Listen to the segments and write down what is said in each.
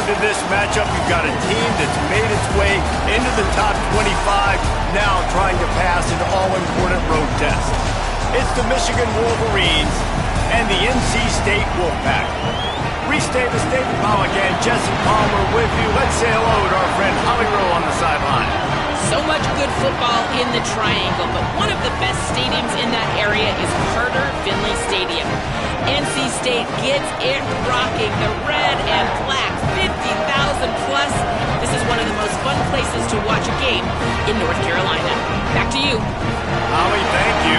into this matchup, you've got a team that's made its way into the top 25, now trying to pass an all-important road test. It's the Michigan Wolverines and the NC State Wolfpack. Reese Davis, David Pollack, and Jesse Palmer with you. Let's say hello to our friend Holly Rowe on the sideline. So much good football in the Triangle, but one of the best stadiums in that area is Carter Finley Stadium. NC State gets it rocking. The red and black, 50,000 plus. This is one of the most fun places to watch a game in North Carolina. Back to you. Holly, thank you.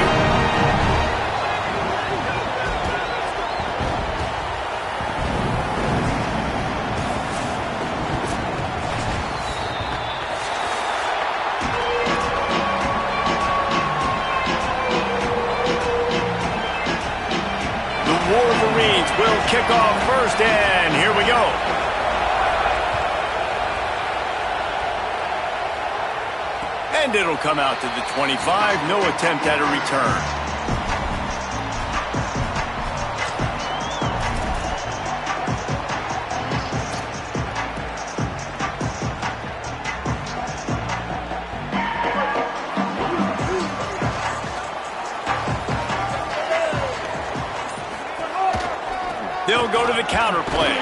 Wolverines will kick off first, and here we go. And it'll come out to the 25. No attempt at a return. They'll go to the counter play.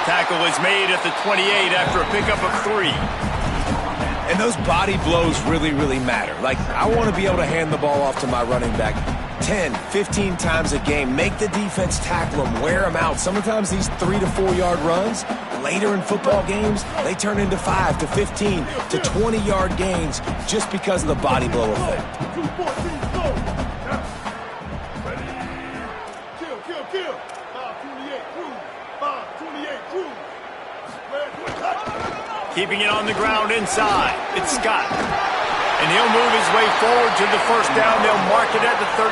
Tackle is made at the 28 after a pickup of 3. And those body blows really, really matter. Like, I want to be able to hand the ball off to my running back 10, 15 times a game. Make the defense tackle them, wear them out. Sometimes these 3 to 4 yard runs, later in football games, they turn into 5 to 15 to 20 yard gains just because of the body blow effect. Keeping it on the ground inside. It's Scott. And he'll move his way forward to the first down. They'll mark it at the 35.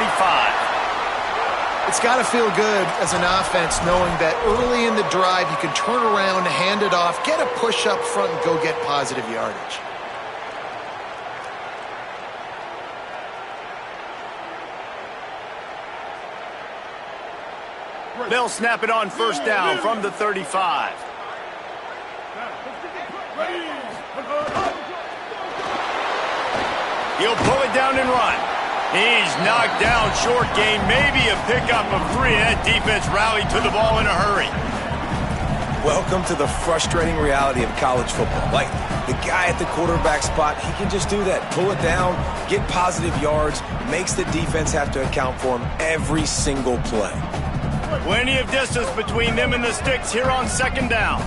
It's got to feel good as an offense knowing that early in the drive you can turn around, hand it off, get a push up front, and go get positive yardage. They'll snap it on first down from the 35. He'll pull it down and run. He's knocked down short gain, maybe a pickup of 3. That defense rallied to the ball in a hurry. Welcome to the frustrating reality of college football. Like, the guy at the quarterback spot, he can just do that. Pull it down, get positive yards, makes the defense have to account for him every single play. Plenty of distance between them and the sticks here on second down.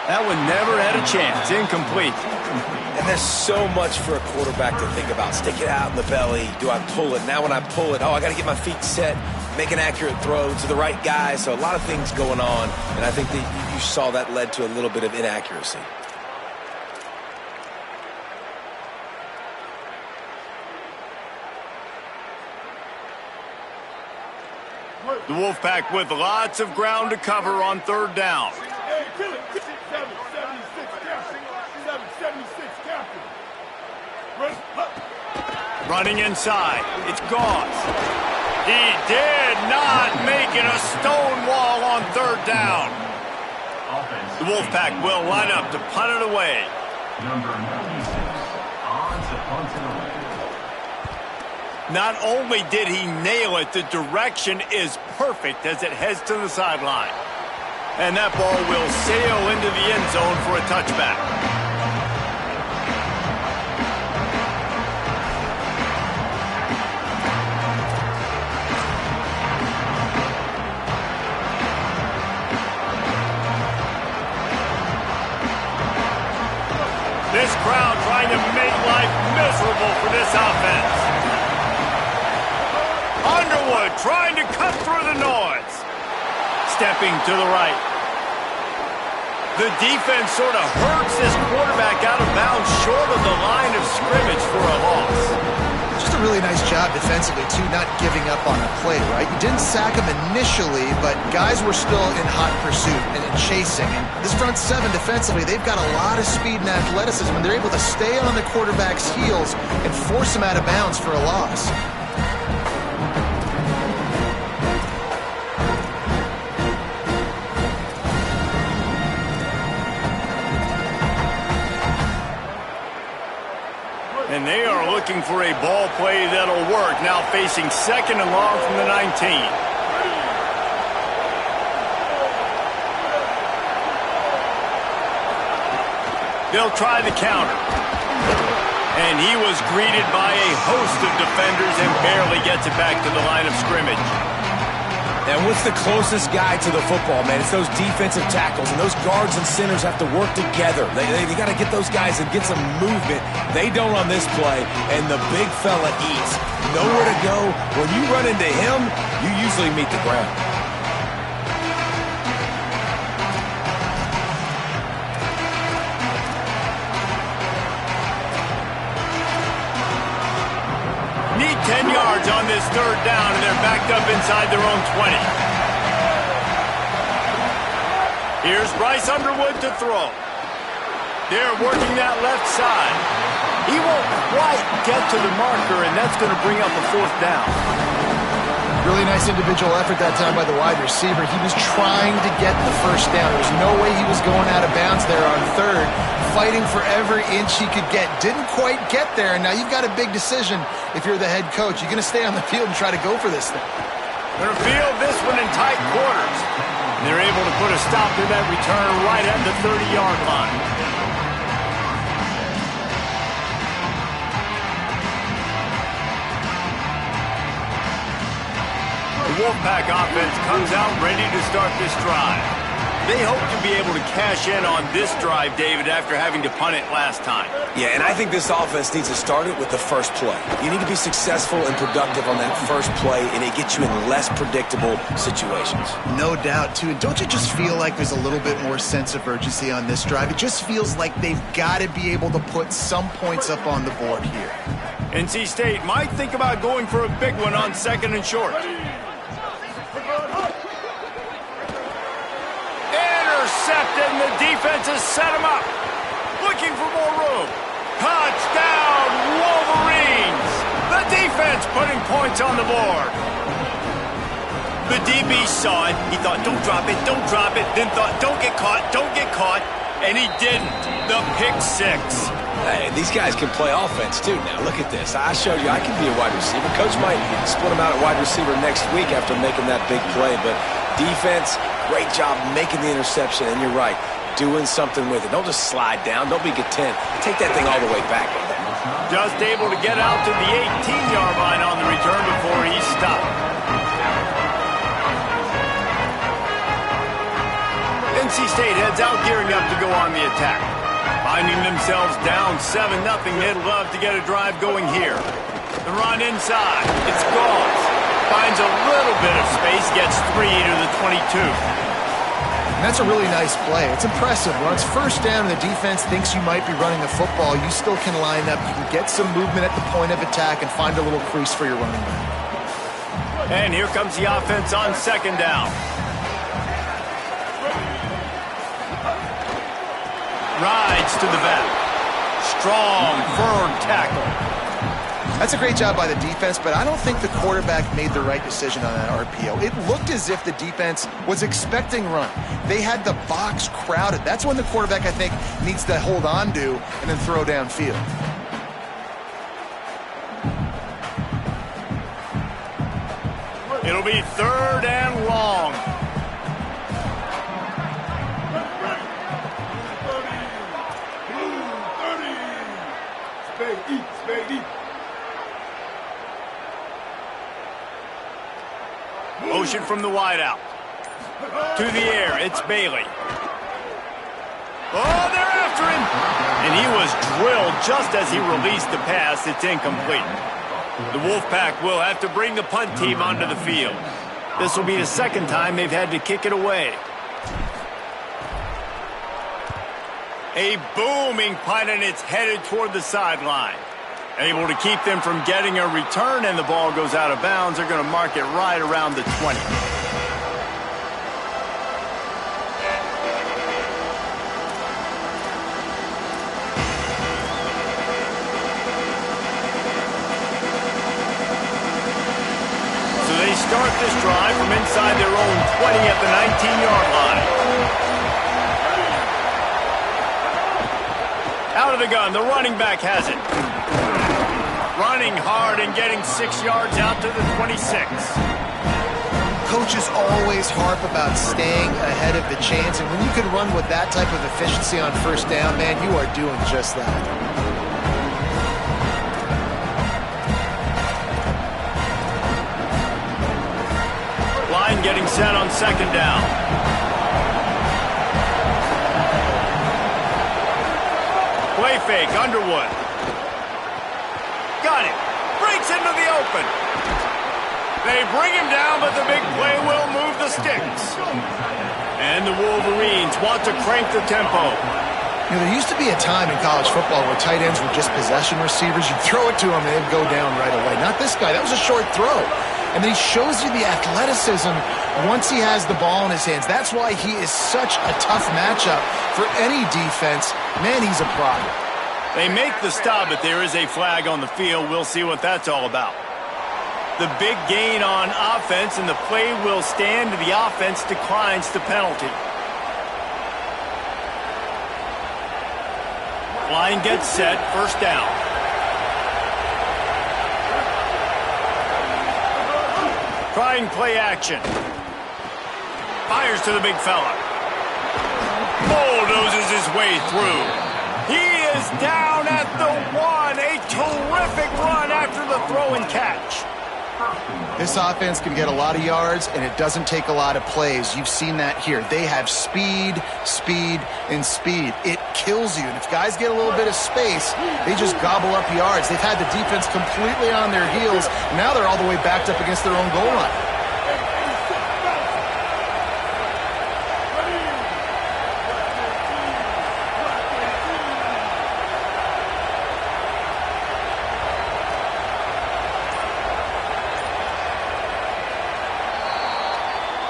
That one never had a chance. Incomplete. And there's so much for a quarterback to think about. Stick it out in the belly. Do I pull it? Now when I pull it, I got to get my feet set, make an accurate throw to the right guy. So a lot of things going on. And I think that you saw that led to a little bit of inaccuracy. The Wolfpack with lots of ground to cover on third down. Running inside, it's Gauze. He did not make it a stone wall on third down. The Wolfpack will line up to punt it away. Number 96, on to punt it away. Not only did he nail it, the direction is perfect as it heads to the sideline. And that ball will sail into the end zone for a touchback. This crowd trying to make life miserable for this offense. Underwood trying to cut through the noise. Stepping to the right. The defense sort of hurts this quarterback out of bounds short of the line of scrimmage for a loss. Just a really nice job defensively, too, not giving up on a play, right? You didn't sack him initially, but guys were still in hot pursuit and chasing. And this front seven defensively, they've got a lot of speed and athleticism, and they're able to stay on the quarterback's heels and force him out of bounds for a loss. looking for a ball play that'll work. Now facing 2nd and long from the 19. They'll try the counter. And he was greeted by a host of defenders and barely gets it back to the line of scrimmage. And what's the closest guy to the football, man? It's those defensive tackles, and those guards and centers have to work together. They got to get those guys and get some movement. They don't on this play, and the big fella eats. Nowhere to go. When you run into him, you usually meet the ground. Need 10 yards on this 3rd down, and they're backed up inside their own 20. Here's Bryce Underwood to throw. They're working that left side. He won't quite get to the marker, and that's going to bring up a 4th down. Really nice individual effort that time by the wide receiver. He was trying to get the 1st down. There was no way he was going out of bounds there on 3rd. Fighting for every inch he could get. Didn't quite get there, and now you've got a big decision if you're the head coach. You're going to stay on the field and try to go for this thing. They're going to field this one in tight quarters. And they're able to put a stop to that return right at the 30-yard line. The Wolfpack offense comes out ready to start this drive. They hope to be able to cash in on this drive, David, after having to punt it last time. Yeah, and I think this offense needs to start it with the first play. You need to be successful and productive on that first play, and it gets you in less predictable situations. No doubt, too. And don't you just feel like there's a little bit more sense of urgency on this drive? It just feels like they've got to be able to put some points up on the board here. NC State might think about going for a big one on 2nd and short. Intercepted, and the defense has set him up. Looking for more room. Touchdown, Wolverines! The defense putting points on the board. The DB saw it. He thought, don't drop it, don't drop it. Then thought, don't get caught, don't get caught. And he didn't. The pick 6. Hey, these guys can play offense, too, now. Look at this. I showed you I can be a wide receiver. Coach might split him out at wide receiver next week after making that big play. But defense, great job making the interception. And you're right, doing something with it. Don't just slide down. Don't be content. Take that thing all the way back. Just able to get out to the 18-yard line on the return before he stopped. NC State heads out, gearing up to go on the attack. Finding themselves down 7-0, they'd love to get a drive going here. The run inside, it's Gauls. Finds a little bit of space, gets 3 to the 22. And that's a really nice play. It's impressive. When it's 1st down and the defense thinks you might be running the football, you still can line up. You can get some movement at the point of attack and find a little crease for your running back. And here comes the offense on 2nd down. Rides to the back. Strong, firm tackle. That's a great job by the defense, but I don't think the quarterback made the right decision on that RPO. It looked as if the defense was expecting run. They had the box crowded. That's when the quarterback, I think, needs to hold on to and then throw downfield. It'll be 3rd and long. Motion from the wideout. To the air, it's Bailey. Oh, they're after him! And he was drilled just as he released the pass. It's incomplete. The Wolfpack will have to bring the punt team onto the field. This will be the 2nd time they've had to kick it away. A booming punt, and it's headed toward the sideline. Able to keep them from getting a return, and the ball goes out of bounds. They're going to mark it right around the 20. So they start this drive from inside their own 20 at the 19-yard line. Out of the gun, the running back has it. running hard and getting 6 yards out to the 26. Coaches always harp about staying ahead of the chains, and when you can run with that type of efficiency on first down, man, you are doing just that. Line getting set on second down. Play fake, Underwood. Got it. Breaks into the open. They bring him down, but the big play will move the sticks. And the Wolverines want to crank the tempo. You know, there used to be a time in college football where tight ends were just possession receivers. You'd throw it to them and they'd go down right away. Not this guy. That was a short throw. And then he shows you the athleticism once he has the ball in his hands. That's why he is such a tough matchup for any defense. Man, he's a product. They make the stop, but there is a flag on the field. We'll see what that's all about. The big gain on offense, and the play will stand. The offense declines the penalty. Line gets set, first down. Trying play action. Fires to the big fella. Bulldozes his way through. He is down at the 1. A terrific run after the throw and catch. This offense can get a lot of yards, and it doesn't take a lot of plays. You've seen that here. They have speed, speed, and speed. It kills you. And if guys get a little bit of space, they just gobble up yards. They've had the defense completely on their heels. Now they're all the way backed up against their own goal line.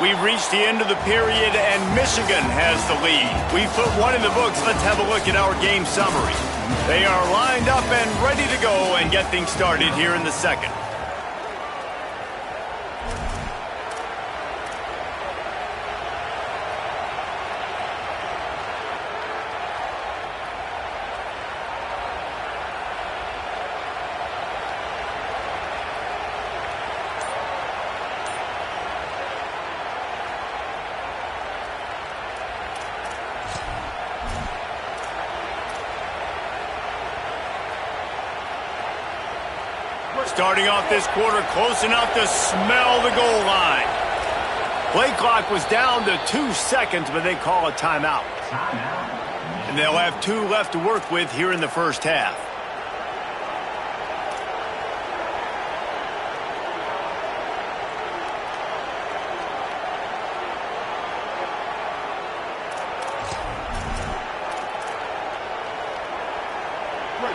We've reached the end of the period, and Michigan has the lead. We've put one in the books. Let's have a look at our game summary. They are lined up and ready to go and get things started here in the second. Starting off this quarter close enough to smell the goal line. Play clock was down to 2 seconds, but they call a timeout. And they'll have 2 left to work with here in the first half.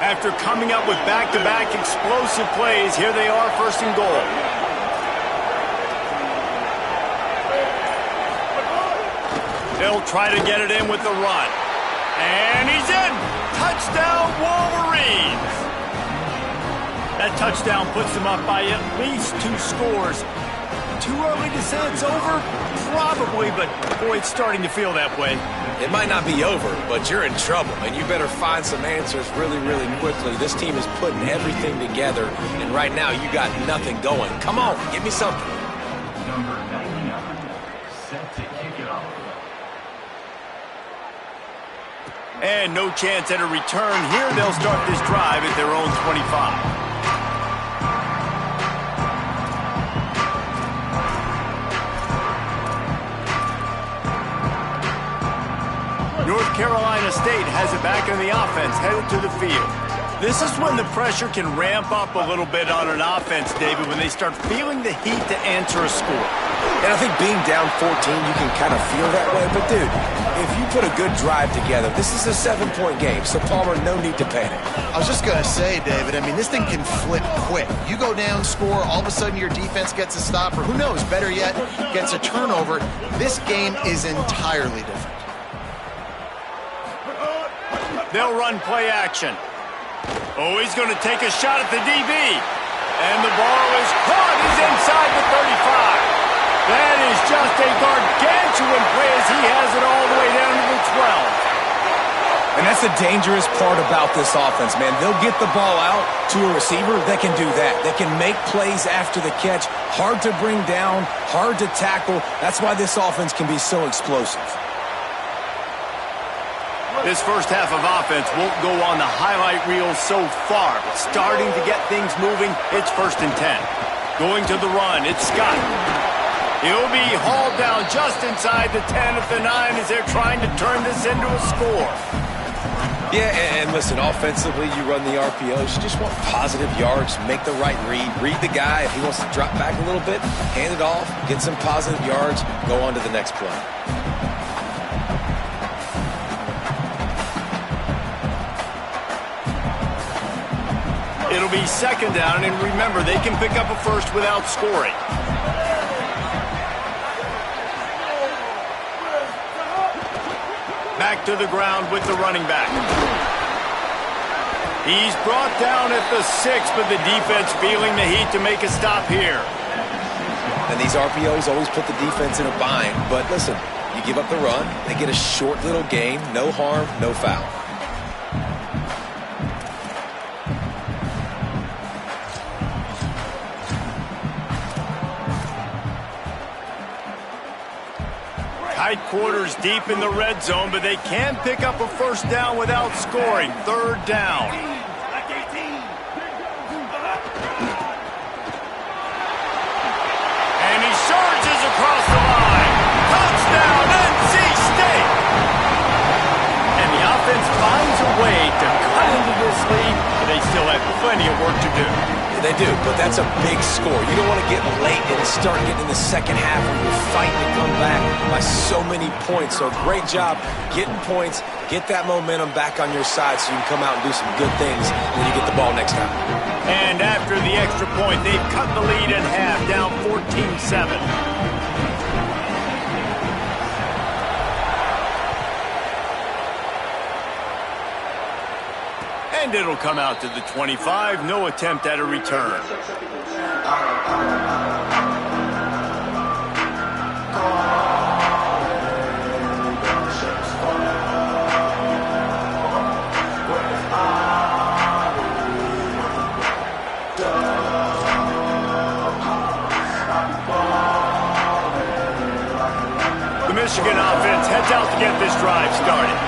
After coming up with back-to-back explosive plays, here they are, first and goal. They'll try to get it in with the run. And he's in! Touchdown, Wolverines! That touchdown puts them up by at least 2 scores. Too early to say it's over? Probably, but boy, it's starting to feel that way. It might not be over, but you're in trouble, and you better find some answers really, really quickly. This team is putting everything together, and right now you got nothing going. Come on, give me something. Number 99, set to kick it off. And no chance at a return here. They'll start this drive at their own 25. North Carolina State has it back in the offense, headed to the field. This is when the pressure can ramp up a little bit on an offense, David, when they start feeling the heat to answer a score. And I think being down 14, you can kind of feel that way. But, dude, if you put a good drive together, this is a 7-point game, so, Palmer, no need to panic. I was just going to say, David, I mean, this thing can flip quick. You go down, score, all of a sudden your defense gets a stop, or who knows, better yet, gets a turnover. This game is entirely different. They'll run play action. Oh, he's going to take a shot at the DB. And the ball is caught. He's inside the 35. That is just a gargantuan play as he has it all the way down to the 12. And that's the dangerous part about this offense, man. They'll get the ball out to a receiver. They can do that. They can make plays after the catch. Hard to bring down, hard to tackle. That's why this offense can be so explosive. This first half of offense won't go on the highlight reel so far, but starting to get things moving, it's 1st and 10. Going to the run, it's Scott. He'll be hauled down just inside the 10 at the 9 as they're trying to turn this into a score. Yeah, and listen, offensively, you run the RPOs. You just want positive yards, make the right read the guy. If he wants to drop back a little bit, hand it off, get some positive yards, go on to the next play. It'll be 2nd down, and remember, they can pick up a first without scoring. Back to the ground with the running back. He's brought down at the 6, but the defense feeling the heat to make a stop here. And these RPOs always put the defense in a bind. But listen, you give up the run, they get a short little gain, no harm, no foul. Tight quarters deep in the red zone, but they can pick up a first down without scoring. 3rd down. And he surges across the line. Touchdown, NC State! And the offense finds a way to cut into this lead, but they still have plenty of work to do. They do, but that's a big score. You don't want to get late and start getting in the second half where you're fighting to come back by so many points. So great job getting points, get that momentum back on your side so you can come out and do some good things when you get the ball next time. And after the extra point, they've cut the lead in half, down 14-7. And it'll come out to the 25. No attempt at a return. The Michigan offense heads out to get this drive started.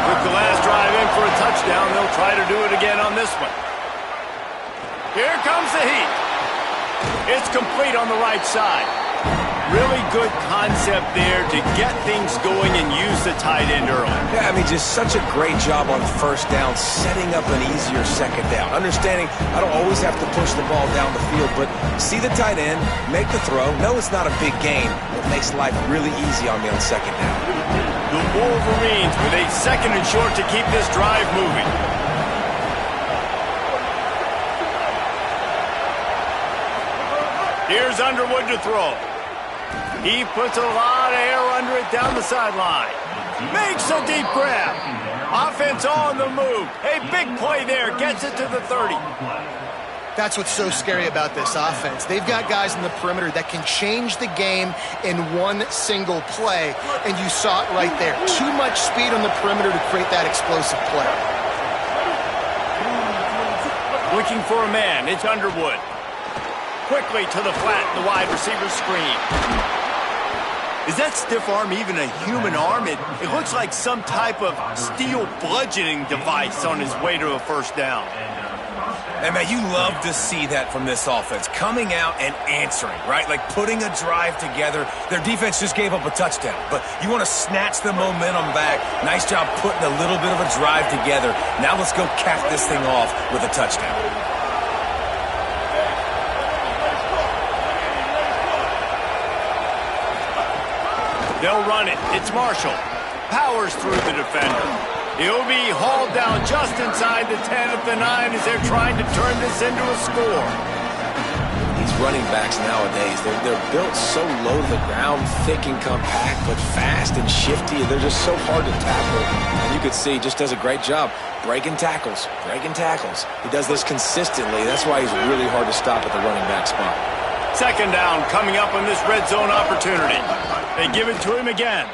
With the last drive in for a touchdown, they'll try to do it again on this one. Here comes the heat. It's complete on the right side. Really good concept there to get things going and use the tight end early. Yeah, I mean, just such a great job on 1st down, setting up an easier 2nd down. Understanding I don't always have to push the ball down the field, but see the tight end, make the throw. No, it's not a big gain. It makes life really easy on me on 2nd down. The Wolverines with a 2nd and short to keep this drive moving. Here's Underwood to throw. He puts a lot of air under it down the sideline. Makes a deep grab. Offense on the move. A big play there. Gets it to the 30. That's what's so scary about this offense. They've got guys in the perimeter that can change the game in one single play, and you saw it right there. Too much speed on the perimeter to create that explosive play. Looking for a man. It's Underwood. Quickly to the flat, the wide receiver screen. Is that stiff arm even a human arm? It looks like some type of steel bludgeoning device on his way to a first down. And, man, you love to see that from this offense. Coming out and answering, right? Like putting a drive together. Their defense just gave up a touchdown, but you want to snatch the momentum back. Nice job putting a little bit of a drive together. Now let's go cap this thing off with a touchdown. They'll run it. It's Marshall. Powers through the defender. He'll be hauled down just inside the 10 at the 9 as they're trying to turn this into a score. These running backs nowadays, they're built so low to the ground, thick and compact, but fast and shifty. They're just so hard to tackle. And you could see he just does a great job breaking tackles, He does this consistently. That's why he's really hard to stop at the running back spot. 2nd down coming up on this red zone opportunity. They give it to him again.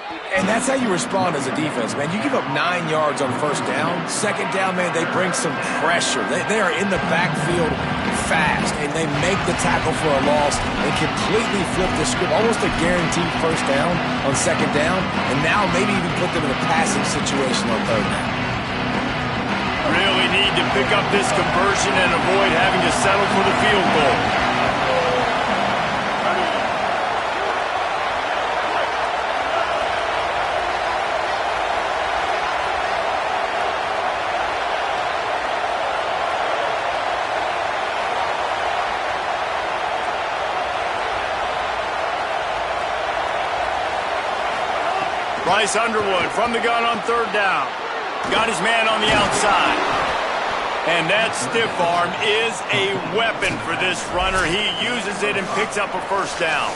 And that's how you respond as a defense, man. You give up 9 yards on first down. Second down, man, they bring some pressure. They are in the backfield fast, and they make the tackle for a loss and completely flip the script. Almost a guaranteed first down on second down, and now maybe even put them in a passing situation on third down. Really need to pick up this conversion and avoid having to settle for the field goal. Bryce Underwood from the gun on third down. Got his man on the outside. And that stiff arm is a weapon for this runner. He uses it and picks up a first down.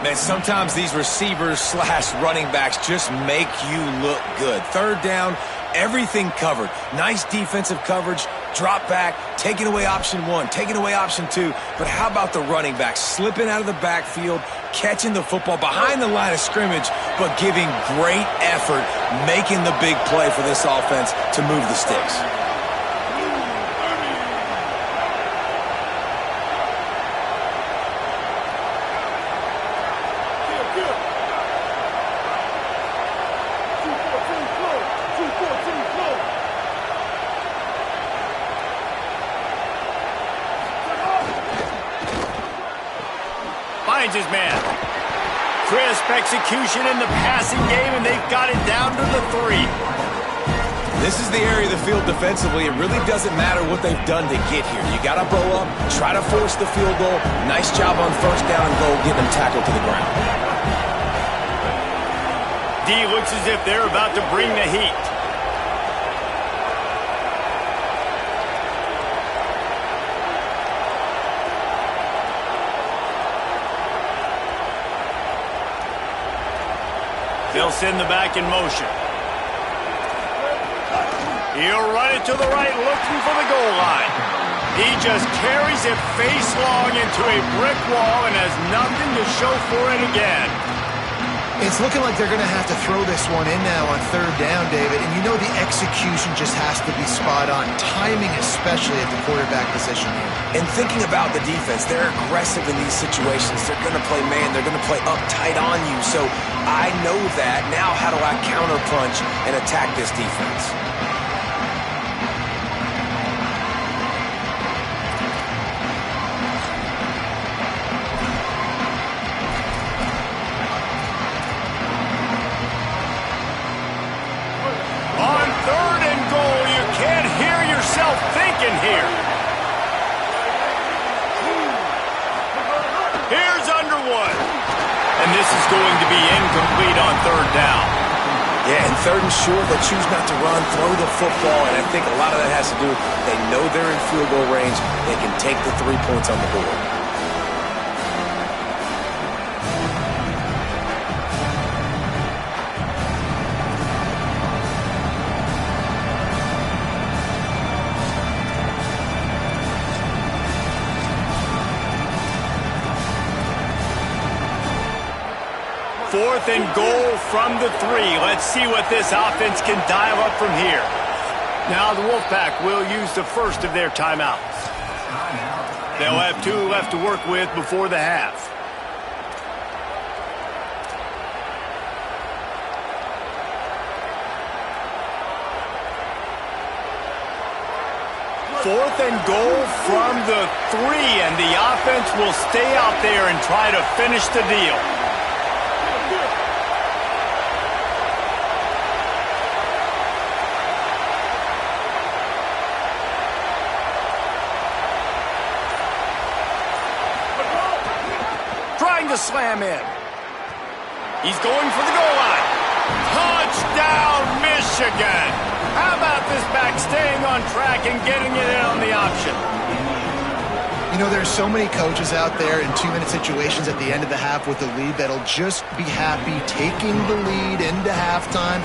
Man, sometimes these receivers slash running backs just make you look good. Third down, everything covered. Nice defensive coverage, drop back, taking away option one, taking away option two. But how about the running back slipping out of the backfield, catching the football behind the line of scrimmage, but giving great effort, making the big play for this offense to move the sticks. Finds his man. Crisp execution in the passing game, and they've got it down to the 3. This is the area of the field defensively. It really doesn't matter what they've done to get here. You got to bow up, try to force the field goal. Nice job on first down and goal, getting them tackled to the ground. D looks as if they're about to bring the heat. They'll send the back in motion. He'll run it to the right, looking for the goal line. He just carries it face long into a brick wall and has nothing to show for it again. It's looking like they're going to have to throw this one in now on third down, David. And you know the execution just has to be spot on. Timing, especially at the quarterback position here. And thinking about the defense, they're aggressive in these situations. They're going to play man. They're going to play up tight on you. So I know that. Now how do I counterpunch and attack this defense? On third and goal, you can't hear yourself thinking here. Here's Underwood. And this is going to be incomplete on third down. Yeah, and third and short, they choose not to run, throw the football, and I think a lot of that has to do with they know they're in field goal range. They can take the 3 points on the board. Fourth and goal from the 3. Let's see what this offense can dial up from here. Now the Wolfpack will use the first of their timeouts. They'll have 2 left to work with before the half. Fourth and goal from the 3, and the offense will stay out there and try to finish the deal. Trying to slam in. He's going for the goal line. Touchdown, Michigan! How about this back staying on track and getting it in on the option? You know, there's so many coaches out there in 2-minute situations at the end of the half with the lead that'll just be happy taking the lead into halftime.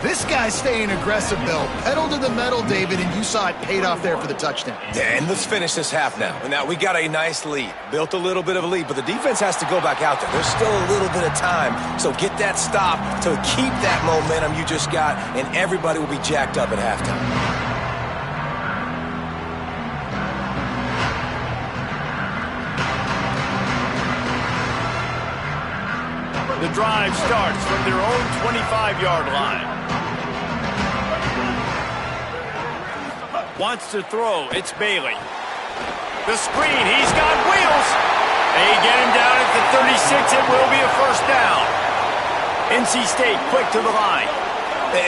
This guy's staying aggressive, Bill. Pedal to the metal, David, and you saw it paid off there for the touchdown. Yeah, and let's finish this half now. Now, we got a nice lead. Built a little bit of a lead, but the defense has to go back out there. There's still a little bit of time, so get that stop to keep that momentum you just got, and everybody will be jacked up at halftime. The drive starts from their own 25-yard line. Wants to throw. It's Bailey. The screen. He's got wheels. They get him down at the 36. It will be a first down. NC State quick to the line.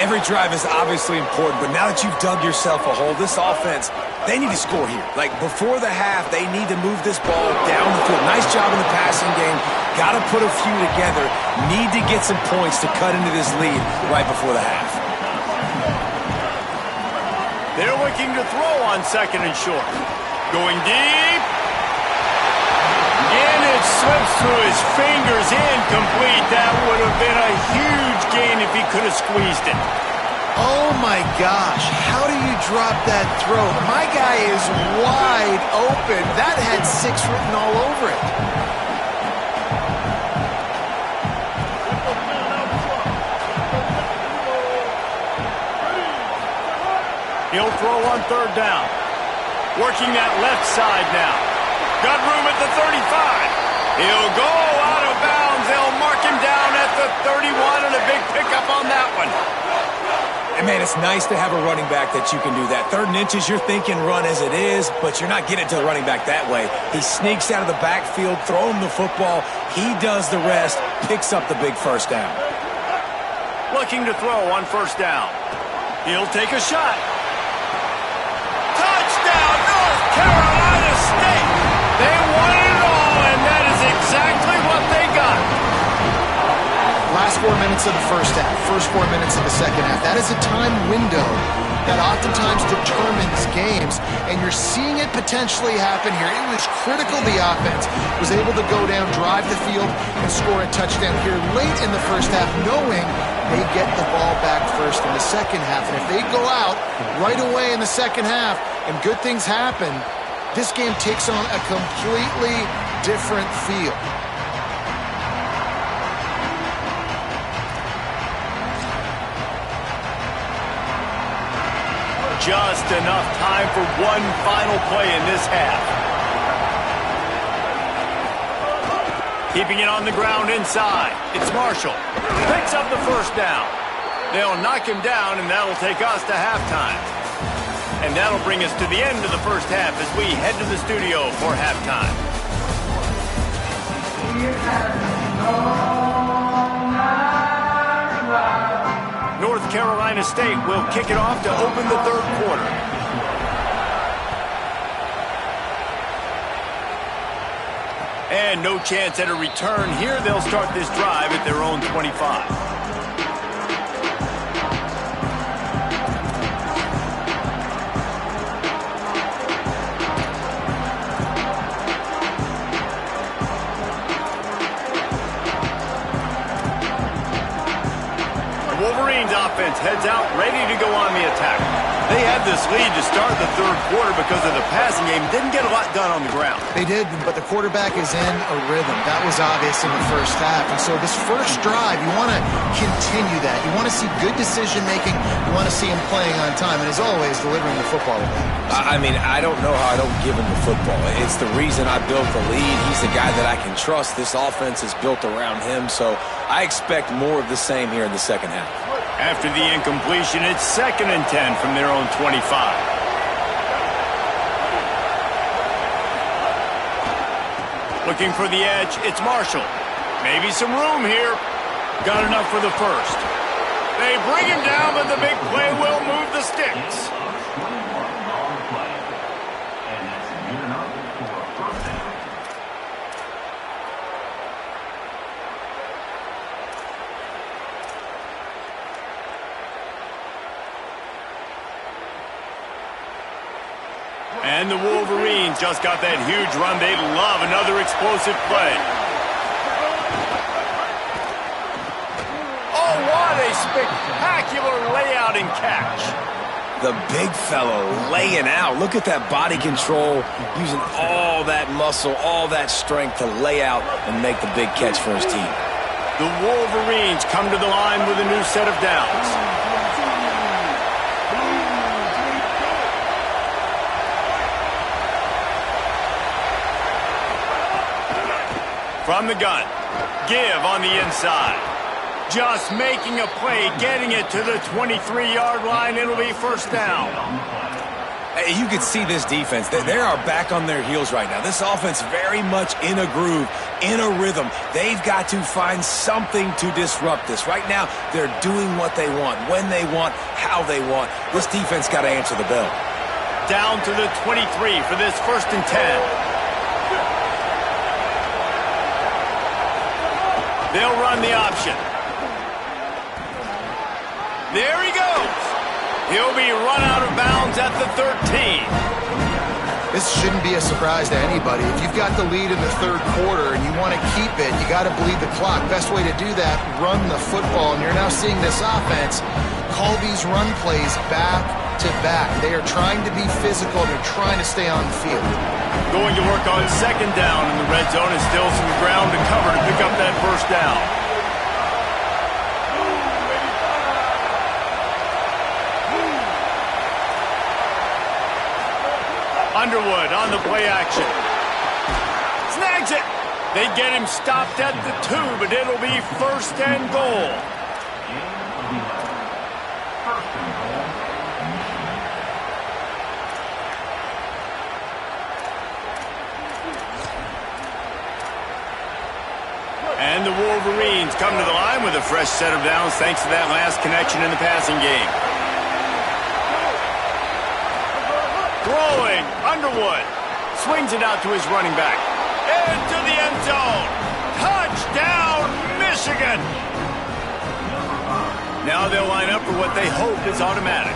Every drive is obviously important, but now that you've dug yourself a hole, this offense, they need to score here. Like, before the half, they need to move this ball down the field. Nice job in the passing game. Got to put a few together. Need to get some points to cut into this lead right before the half. They're looking to throw on second and short. Going deep. And it slips through his fingers, incomplete. That would have been a huge gain if he could have squeezed it. Oh my gosh, how do you drop that throw? My guy is wide open. That had 6 written all over it. He'll throw on third down. Working that left side now. Got room at the 35. He'll go out of bounds. They'll mark him down at the 31, and a big pickup on that one. And man, it's nice to have a running back that you can do that. 3rd and inches, you're thinking run as it is, but you're not getting to the running back that way. He sneaks out of the backfield, throw him the football. He does the rest, picks up the big first down. Looking to throw on first down. He'll take a shot. Touchdown, North Carolina State. They won it all, and that is exactly what they got. Last 4 minutes of the first half, first 4 minutes of the second half. That is a time window that oftentimes determines games, and you're seeing it potentially happen here. It was critical the offense was able to go down, drive the field, and score a touchdown here late in the first half, knowing they get the ball back first in the second half. And if they go out right away in the second half and good things happen, this game takes on a completely different feel. Just enough time for one final play in this half. Keeping it on the ground inside. It's Marshall. Picks up the first down. They'll knock him down, and that'll take us to halftime. And that'll bring us to the end of the first half as we head to the studio for halftime. North Carolina State will kick it off to open the third quarter. And no chance at a return here. They'll start this drive at their own 25. Wolverines offense heads out, ready to go on the attack. They had this lead to start the third quarter because of the passing game. Didn't get a lot done on the ground. They did, but the quarterback is in a rhythm. That was obvious in the first half. And so this first drive, you want to continue that. You want to see good decision-making. You want to see him playing on time. And as always, delivering the football. I mean, I don't know how I don't give him the football. It's the reason I built the lead. He's the guy that I can trust. This offense is built around him, so I expect more of the same here in the second half. After the incompletion, it's 2nd and 10 from their own 25. Looking for the edge, it's Marshall. Maybe some room here. Got enough for the first. They bring him down, but the big play will move the sticks. And the Wolverines just got that huge run. They love another explosive play. Oh, what a spectacular layout and catch. The big fellow laying out. Look at that body control, using all that muscle, all that strength to lay out and make the big catch for his team. The Wolverines come to the line with a new set of downs. From the gun, give on the inside. Just making a play, getting it to the 23-yard line. It'll be first down. Hey, you can see this defense. They are back on their heels right now. This offense very much in a groove, in a rhythm. They've got to find something to disrupt this. Right now, they're doing what they want, when they want, how they want. This defense got to answer the bell. Down to the 23 for this 1st and 10. They'll run the option. There he goes. He'll be run out of bounds at the 13. This shouldn't be a surprise to anybody. If you've got the lead in the 3rd quarter and you want to keep it, you got to bleed the clock. Best way to do that, run the football. And you're now seeing this offense call these run plays back to back. They are trying to be physical. They're trying to stay on the field. Going to work on 2nd down in the red zone, and still some ground to cover to pick up that 1st down. Underwood on the play action. Snags it. They get him stopped at the 2, but it'll be 1st and goal. And the Wolverines come to the line with a fresh set of downs thanks to that last connection in the passing game. Throwing, Underwood swings it out to his running back. Into the end zone. Touchdown, Michigan. Now they'll line up for what they hope is automatic.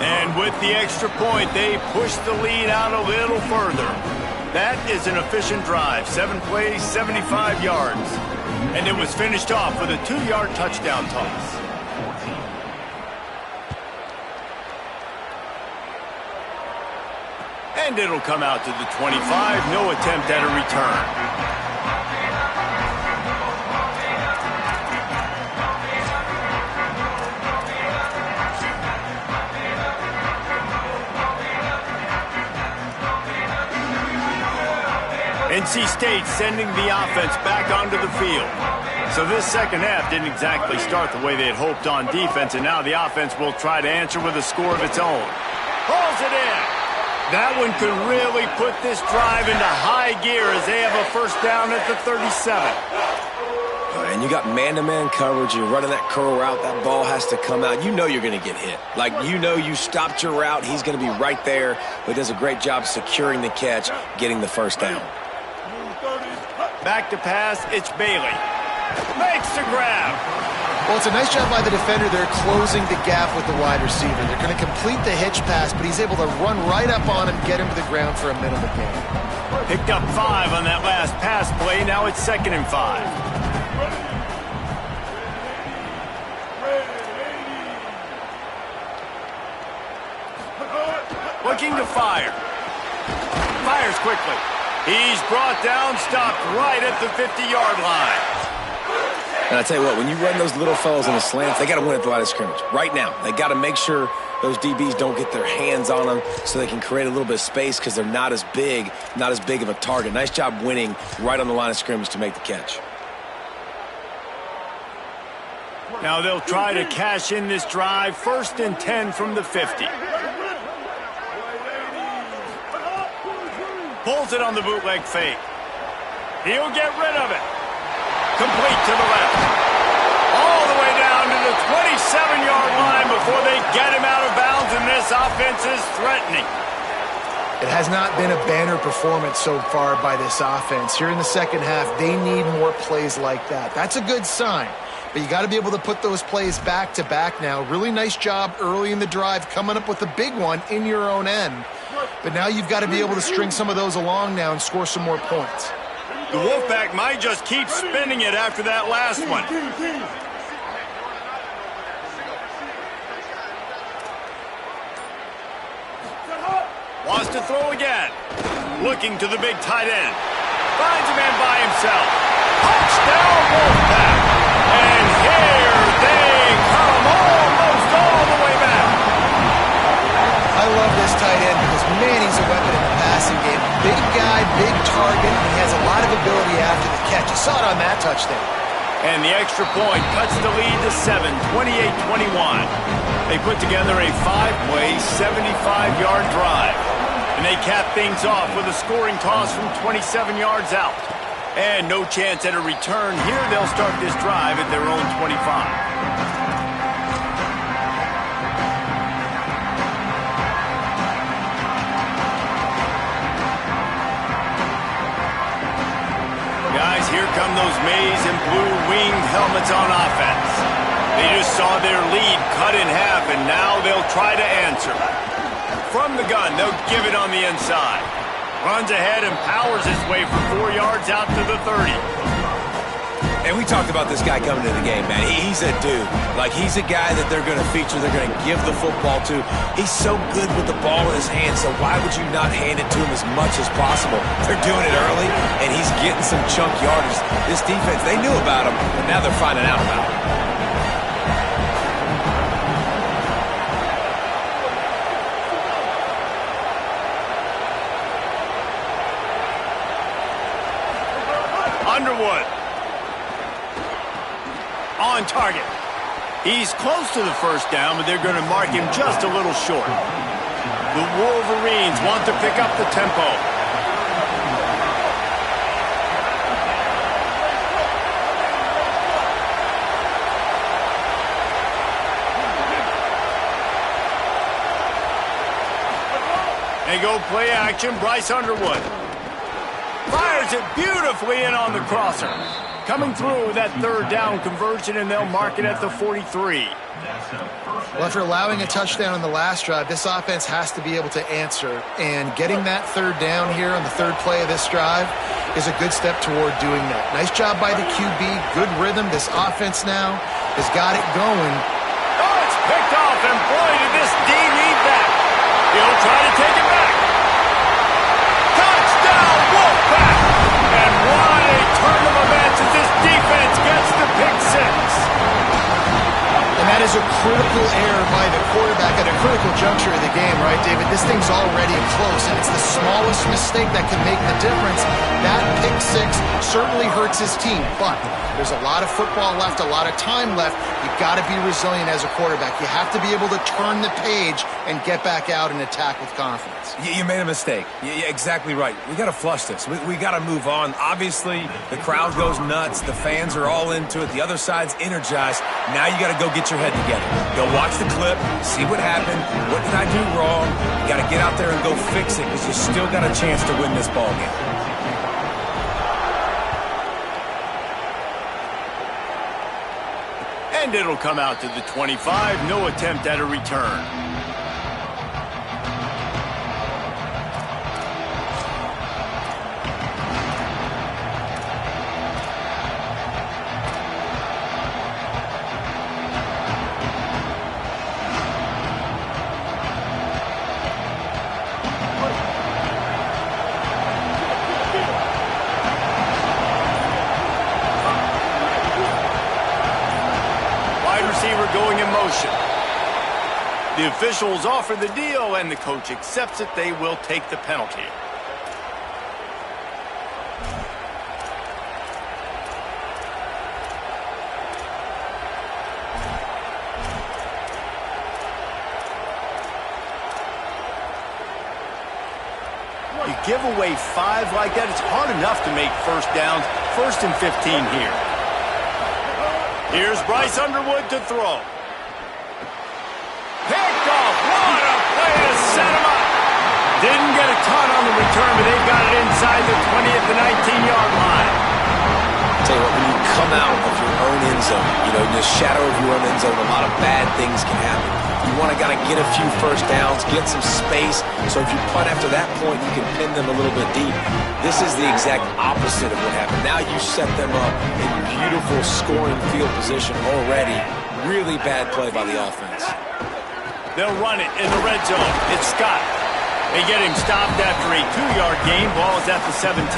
And with the extra point, they push the lead out a little further. That is an efficient drive. 7 plays, 75 yards. And it was finished off with a 2-yard touchdown toss. And it'll come out to the 25. No attempt at a return. NC State sending the offense back onto the field. So this second half didn't exactly start the way they had hoped on defense, and now the offense will try to answer with a score of its own. Pulls it in. That one could really put this drive into high gear as they have a 1st down at the 37. And you got man-to-man coverage. You're running that curl route. That ball has to come out. You know you're going to get hit. Like, you know you stopped your route. He's going to be right there. But he does a great job securing the catch, getting the 1st down. Back to pass, it's Bailey. Makes the grab. Well, it's a nice job by the defender. They're closing the gap with the wide receiver. They're going to complete the hitch pass, but he's able to run right up on him, get him to the ground for a minimal gain. Picked up 5 on that last pass play. Now it's 2nd and 5. Looking to fire. Fires quickly. He's brought down, stopped right at the 50-yard line. And I tell you what, when you run those little fellows in the slants, they got to win at the line of scrimmage. Right now, they got to make sure those DBs don't get their hands on them so they can create a little bit of space because they're not as big of a target. Nice job winning right on the line of scrimmage to make the catch. Now they'll try to cash in this drive. 1st and 10 from the 50. Pulls it on the bootleg fake. He'll get rid of it. Complete to the left. All the way down to the 27-yard line before they get him out of bounds, and this offense is threatening. It has not been a banner performance so far by this offense. Here in the second half, they need more plays like that. That's a good sign, but you got to be able to put those plays back to back now. Really nice job early in the drive coming up with a big one in your own end. But now you've got to be able to string some of those along now and score some more points. The Wolfpack might just keep spinning it after that last one. Wants to throw again. Looking to the big tight end. Finds a man by himself. Touchdown, Wolfpack. And here they come almost all the way back. I love this tight end because, man, he's a weapon in the passing game. Big guy, big target, and he has a lot of ability after the catch. You saw it on that touchdown. And the extra point cuts the lead to 7, 28-21. They put together a 5-play, 75-yard drive. And they cap things off with a scoring toss from 27 yards out. And no chance at a return. Here they'll start this drive at their own 25. Guys, here come those maize and blue winged helmets on offense. They just saw their lead cut in half, and now they'll try to answer. From the gun, they'll give it on the inside. Runs ahead and powers his way for 4 yards out to the 30. And we talked about this guy coming into the game, man. He's a dude. Like, he's a guy that they're going to feature, they're going to give the football to. He's so good with the ball in his hands, so why would you not hand it to him as much as possible? They're doing it early, and he's getting some chunk yardage. This defense, they knew about him, but now they're finding out about him. Underwood. On target. He's close to the first down, but they're going to mark him just a little short. The Wolverines want to pick up the tempo. They go play action. Bryce Underwood fires it beautifully in on the crosser. Coming through with that third down conversion, and they'll mark it at the 43. Well, after allowing a touchdown in the last drive, this offense has to be able to answer. And getting that third down here on the third play of this drive is a good step toward doing that. Nice job by the QB. Good rhythm. This offense now has got it going. Oh, it's picked off, and boy, did this D need that. He'll try to take it back. Touchdown, Wolfpack! And what a turn of events as this defense gets the pick six. And that is a critical error by the quarterback at a critical juncture of the game, right, David? This thing's already close, and it's the smallest mistake that can make the difference. That pick six certainly hurts his team, but there's a lot of football left, a lot of time left. You've got to be resilient as a quarterback. You have to be able to turn the page and get back out and attack with confidence. You made a mistake. You're exactly right. We got to flush this. We got to move on. Obviously, the crowd goes nuts. The fans are all into it. The other side's energized. Now you got to go get your head together. Go watch the clip, see what happened. What did I do wrong? You got to get out there and go fix it because you still got a chance to win this ball game. And it'll come out to the 25. No attempt at a return. Going in motion. The officials offer the deal, and the coach accepts it. They will take the penalty. You give away 5 like that, it's hard enough to make first downs. 1st and 15 here. Here's Bryce Underwood to throw. Picked off. What a play to set him up. Didn't get a ton on the return, but they've got it inside the 20 at the 19-yard line. Tell you what, when you come out of your own end zone, in the shadow of your own end zone, a lot of bad things can happen. You want to get a few first downs, get some space, so if you punt after that point, you can pin them a little bit deep. This is the exact opposite of what happened. Now you set them up in beautiful scoring field position already. Really bad play by the offense. They'll run it in the red zone. It's Scott. They get him stopped after a 2-yard gain. Ball is at the 17.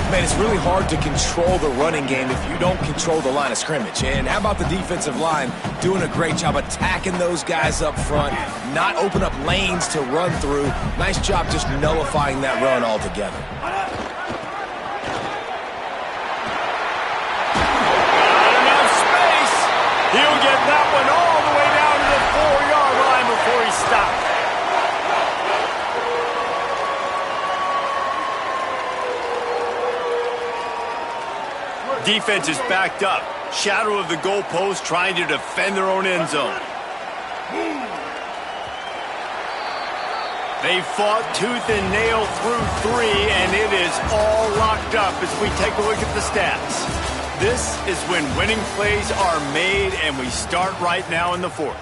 Man, it's really hard to control the running game if you don't control the line of scrimmage. And how about the defensive line doing a great job attacking those guys up front, not open up lanes to run through. Nice job just nullifying that run altogether. Not enough space. He'll get that one all the way down to the 4-yard line before he stops. Defense is backed up. Shadow of the goalpost trying to defend their own end zone. They fought tooth and nail through 3, and it is all locked up as we take a look at the stats. This is when winning plays are made, and we start right now in the 4th.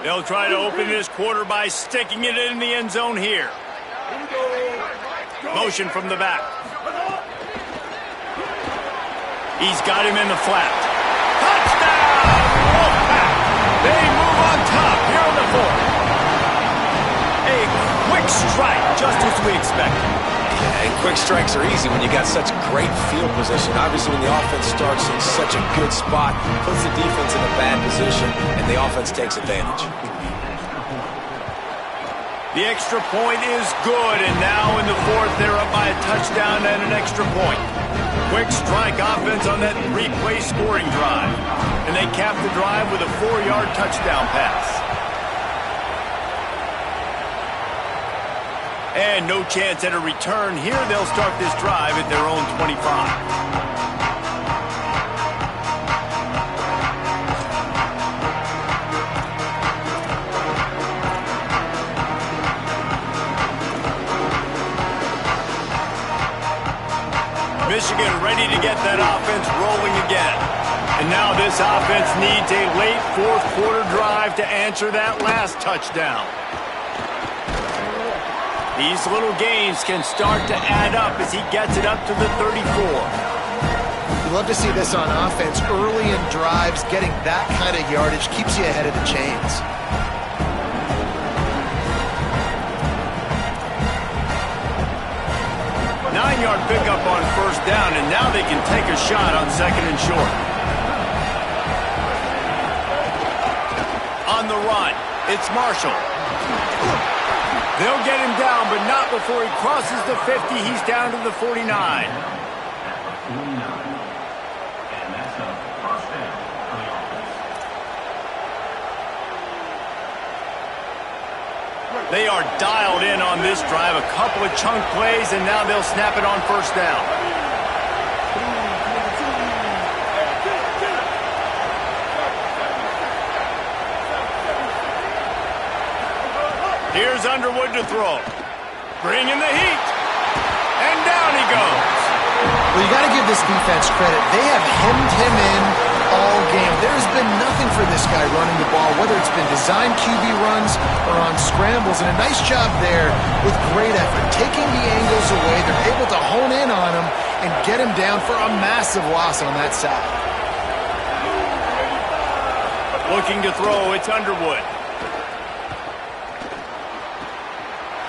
They'll try to open this quarter by sticking it in the end zone here. Motion from the back. He's got him in the flat. Touchdown! Wolfpack! They move on top here on the 4th. A quick strike, just as we expected. Yeah, and quick strikes are easy when you got such great field position. Obviously, when the offense starts in such a good spot, puts the defense in a bad position, and the offense takes advantage. The extra point is good, and now in the 4th, they're up by a touchdown and an extra point. Quick strike offense on that 3-play scoring drive. And they cap the drive with a 4-yard touchdown pass. And no chance at a return here. They'll start this drive at their own 25. Michigan ready to get that offense rolling again. And now this offense needs a late 4th quarter drive to answer that last touchdown. These little gains can start to add up as he gets it up to the 34. You love to see this on offense. Early in drives, getting that kind of yardage keeps you ahead of the chains. Nine-yard pickup on 1st down, and now they can take a shot on 2nd and short. On the run, it's Marshall. They'll get him down, but not before he crosses the 50. He's down to the 49. And that's a first down for the offense. They are dialed in on this drive. A couple of chunk plays, and now they'll snap it on 1st down. Here's Underwood to throw. Bringing the heat. And down he goes. Well, you got to give this defense credit. They have hemmed him in all game. There's been nothing for this guy running the ball, whether it's been designed QB runs or on scrambles. And a nice job there with great effort. Taking the angles away, they're able to hone in on him and get him down for a massive loss on that side. Looking to throw, it's Underwood.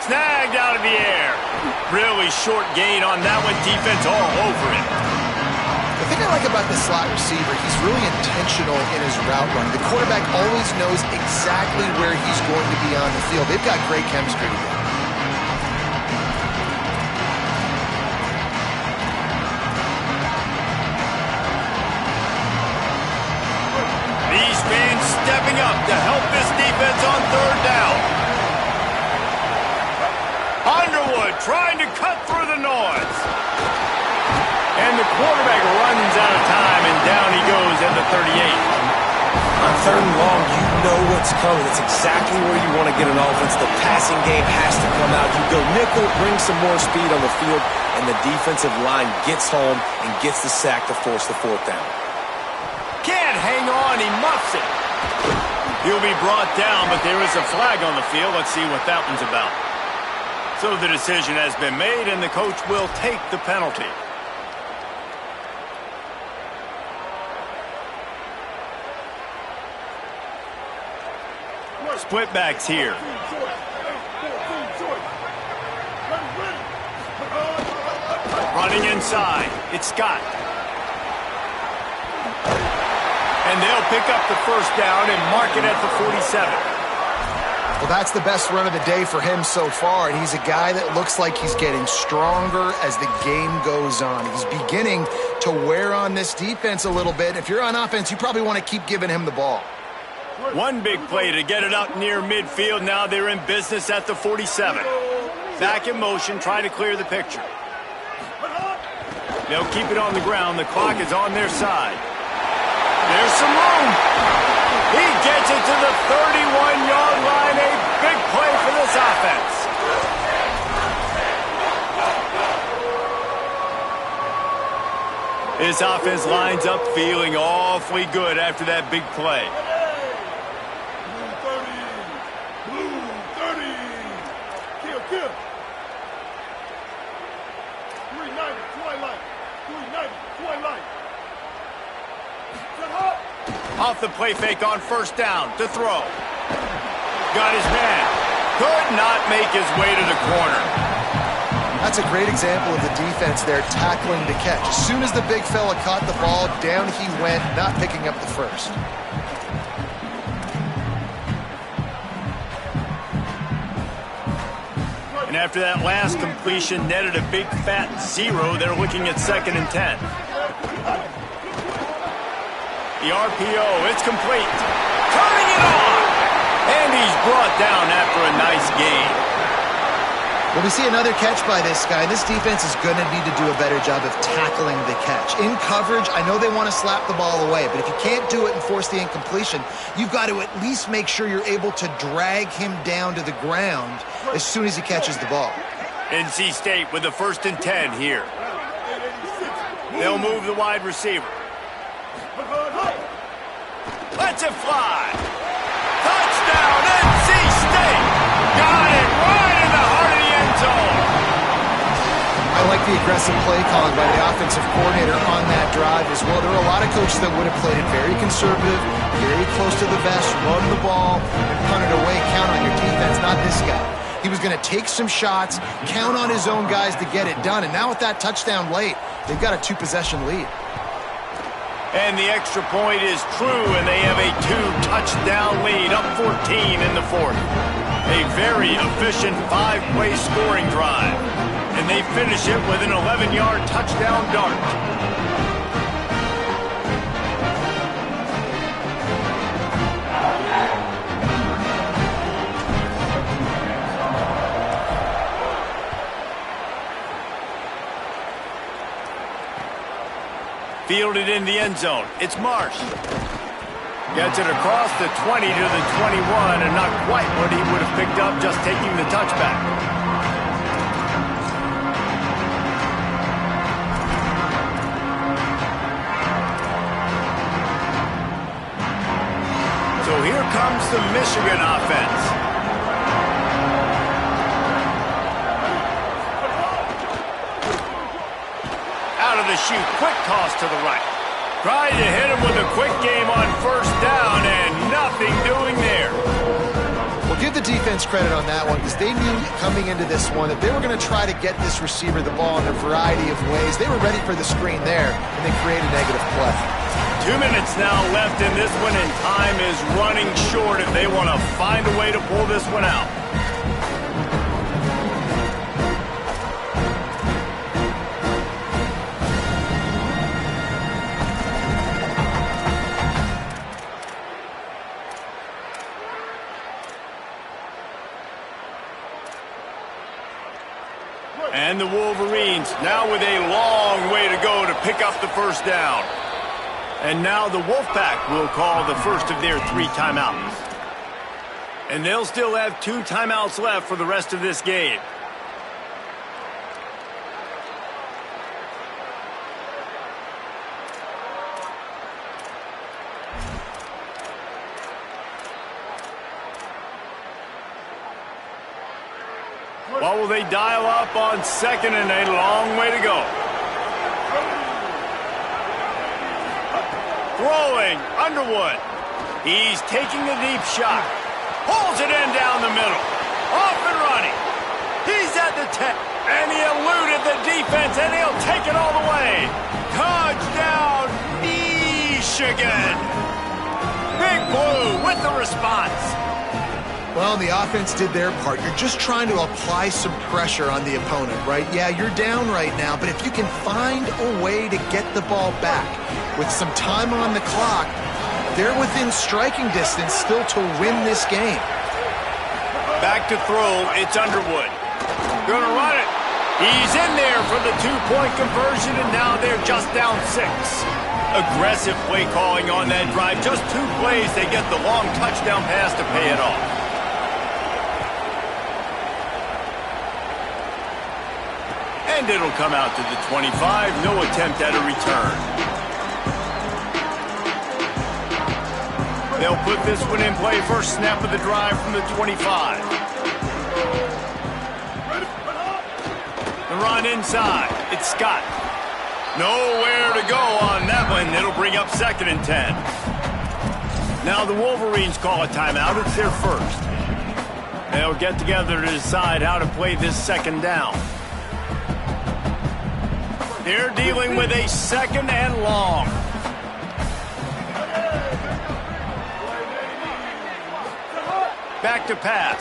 Snagged out of the air. Really short gain on that one. Defense all over it. The thing I like about the slot receiver, he's really intentional in his route running. The quarterback always knows exactly where he's going to be on the field. They've got great chemistry together. These fans stepping up to help this defense on 3rd down. Underwood trying to cut through the noise. And the quarterback runs out of time, and Down he goes at the 38. On 3rd and long, you know what's coming. It's exactly where you want to get an offense. The passing game has to come out. You go nickel, bring some more speed on the field, and the defensive line gets home and gets the sack to force the 4th down. Can't hang on. He muffs it. He'll be brought down, but there is a flag on the field. Let's see what that one's about. So the decision has been made, and the coach will take the penalty. Split backs here. Running inside. It's Scott. And they'll pick up the 1st down and mark it at the 47. Well, that's the best run of the day for him so far, and he's a guy that looks like he's getting stronger as the game goes on. He's beginning to wear on this defense a little bit. If you're on offense, you probably want to keep giving him the ball. One big play to get it up near midfield. Now they're in business at the 47. Back in motion, trying to clear the picture. They'll keep it on the ground. The clock is on their side. There's some room. He gets it to the 31-yard line. A big play for this offense. This offense lines up feeling awfully good after that big play. Off the play fake on 1st down to throw. Got his man. Could not make his way to the corner. That's a great example of the defense there tackling the catch. As soon as the big fella caught the ball, down he went, not picking up the 1st. And after that last completion netted a big fat 0, they're looking at 2nd and 10. The RPO, it's complete. Turning it on! And he's brought down after a nice gain. Well, we see another catch by this guy. This defense is going to need to do a better job of tackling the catch. In coverage, I know they want to slap the ball away, but if you can't do it and force the incompletion, you've got to at least make sure you're able to drag him down to the ground as soon as he catches the ball. NC State with the 1st and 10 here. They'll move the wide receiver. Let's it fly. Touchdown, NC State. Got it right in the heart of the end zone. I like the aggressive play calling by the offensive coordinator on that drive as well. There are a lot of coaches that would have played it very conservative, very close to the vest, run the ball, and punt it away. Count on your defense, not this guy. He was going to take some shots, count on his own guys to get it done. And now with that touchdown late, they've got a 2-possession lead. And the extra point is true, and they have a 2-touchdown lead, up 14 in the 4th. A very efficient 5-play scoring drive. And they finish it with an 11-yard touchdown dart. Fielded in the end zone. It's Marsh. Gets it across the 20 to the 21, and not quite what he would have picked up just taking the touchback. So here comes the Michigan offense. The shoot, quick toss to the right. Tried to hit him with a quick game on 1st down, and nothing doing there. Well, give the defense credit on that one, because they knew coming into this one that they were going to try to get this receiver the ball in a variety of ways. They were ready for the screen there, and they created negative play. 2 minutes now left in this one, and time is running short if they want to find a way to pull this one out. And the Wolverines now with a long way to go to pick up the 1st down. And now the Wolfpack will call the first of their 3 timeouts. And they'll still have 2 timeouts left for the rest of this game. What will they dial up on second and a long way to go? Throwing, Underwood. He's taking the deep shot. Pulls it in down the middle. Off and running. He's at the 10. And he eluded the defense, and he'll take it all the way. Touchdown, Michigan. Big Blue with the response. Well, the offense did their part. You're just trying to apply some pressure on the opponent, right? Yeah, you're down right now, but if you can find a way to get the ball back with some time on the clock, they're within striking distance still to win this game. Back to throw, it's Underwood. Gonna run it. He's in there for the 2-point conversion, and now they're just down 6. Aggressive play calling on that drive. Just 2 plays, they get the long touchdown pass to pay it off. And it'll come out to the 25. No attempt at a return. They'll put this one in play. First snap of the drive from the 25. The run inside. It's Scott. Nowhere to go on that one. It'll bring up 2nd and 10. Now the Wolverines call a timeout. It's their first. They'll get together to decide how to play this 2nd down. They're dealing with a 2nd and long. Back to pass.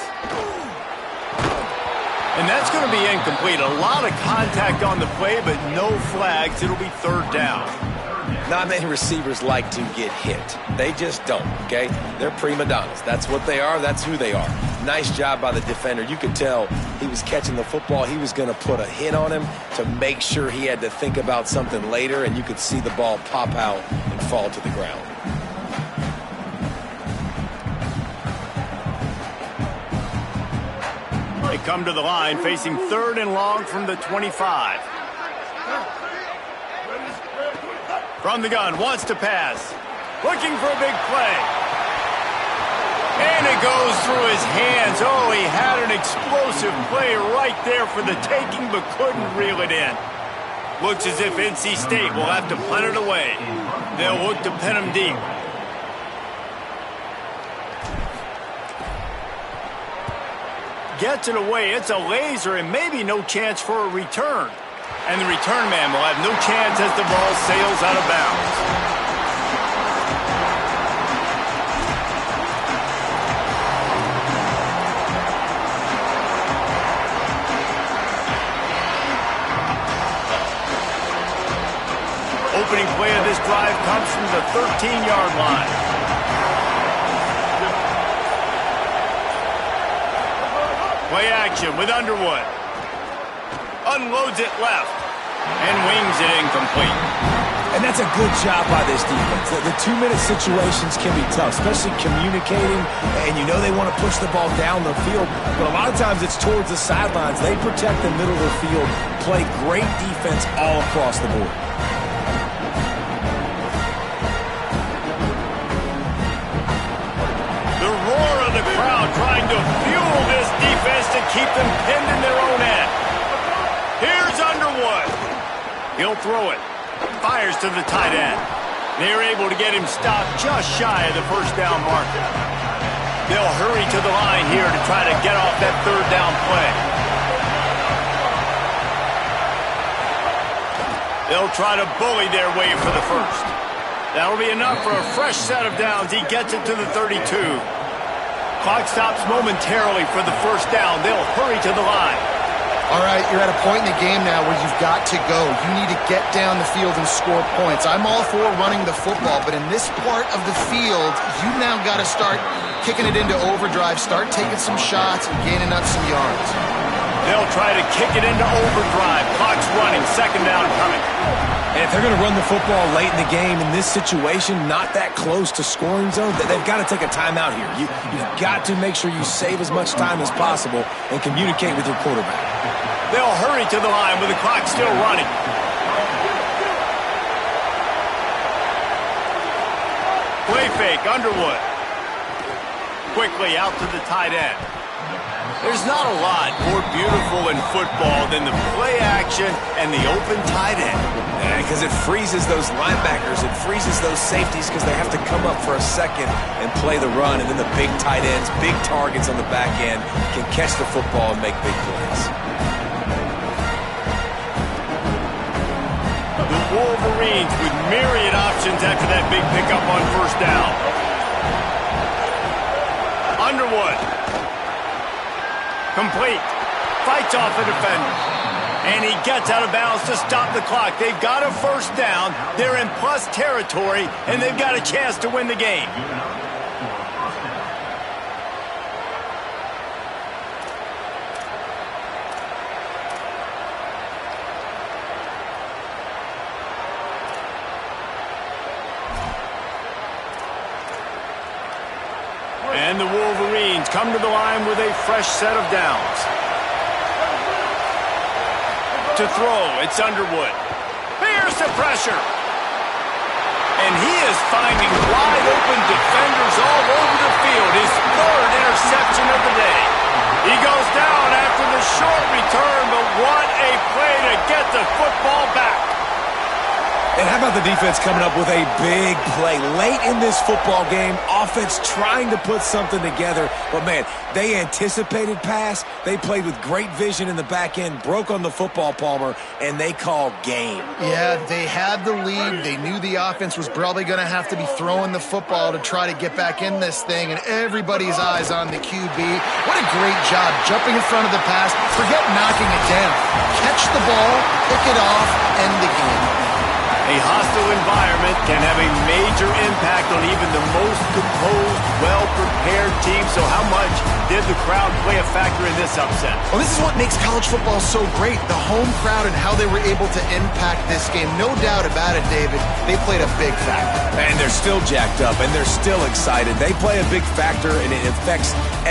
And that's going to be incomplete. A lot of contact on the play, but no flags. It'll be 3rd down. Not many receivers like to get hit. They just don't, okay? They're prima donnas. That's what they are. That's who they are. Nice job by the defender. You could tell he was catching the football. He was going to put a hit on him to make sure he had to think about something later, and you could see the ball pop out and fall to the ground. They come to the line facing 3rd and long from the 25. From the gun, wants to pass. Looking for a big play. And it goes through his hands. Oh, he had an explosive play right there for the taking, but couldn't reel it in. Looks as if NC State will have to punt it away. They'll look to pin him deep. Gets it away. It's a laser and maybe no chance for a return. And the return man will have no chance as the ball sails out of bounds. Opening play of this drive comes from the 13-yard line. Play action with Underwood. Unloads it left and wings it incomplete. And that's a good job by this defense. The 2-minute situations can be tough, especially communicating, and you know they want to push the ball down the field, but a lot of times it's towards the sidelines. They protect the middle of the field, play great defense all across the board. The roar of the crowd trying to fuel this defense to keep them pinned in their own end. Here's Underwood. He'll throw it. Fires to the tight end. They're able to get him stopped just shy of the 1st down marker. They'll hurry to the line here to try to get off that 3rd down play. They'll try to bully their way for the 1st. That'll be enough for a fresh set of downs. He gets it to the 32. Clock stops momentarily for the 1st down. They'll hurry to the line. All right, you're at a point in the game now where you've got to go. You need to get down the field and score points. I'm all for running the football, but in this part of the field, you now got to start kicking it into overdrive, start taking some shots and gaining up some yards. They'll try to kick it into overdrive. Clock's running. Second down coming. And if they're going to run the football late in the game in this situation, not that close to scoring zone, they've got to take a timeout here. You've got to make sure you save as much time as possible and communicate with your quarterback. They'll hurry to the line with the clock still running. Play fake, Underwood. Quickly out to the tight end. There's not a lot more beautiful in football than the play action and the open tight end. Because it freezes those linebackers, it freezes those safeties because they have to come up for a second and play the run, and then the big tight ends, big targets on the back end can catch the football and make big plays. The Wolverines with myriad options after that big pickup on first down. Underwood. Complete. Fights off the defender. And he gets out of bounds to stop the clock. They've got a first down. They're in plus territory, and they've got a chance to win the game. And the Wolverines come to the line with a fresh set of downs. To throw, it's Underwood. Here's the pressure. And he is finding wide open defenders all over the field. His third interception of the day. He goes down after the short return, but what a play to get the football back. And how about the defense coming up with a big play late in this football game? Offense trying to put something together. But, man, they anticipated pass. They played with great vision in the back end, broke on the football, Palmer, and they called game. Yeah, they had the lead. They knew the offense was probably going to have to be throwing the football to try to get back in this thing, and everybody's eyes on the QB. What a great job jumping in front of the pass. Forget knocking it down. Catch the ball, pick it off, end the game. A hostile environment can have a major impact on even the most composed, well-prepared team. So how much did the crowd play a factor in this upset? Well, this is what makes college football so great. The home crowd and how they were able to impact this game. No doubt about it, David. They played a big factor. And they're still jacked up, and they're still excited. They play a big factor, and it affects every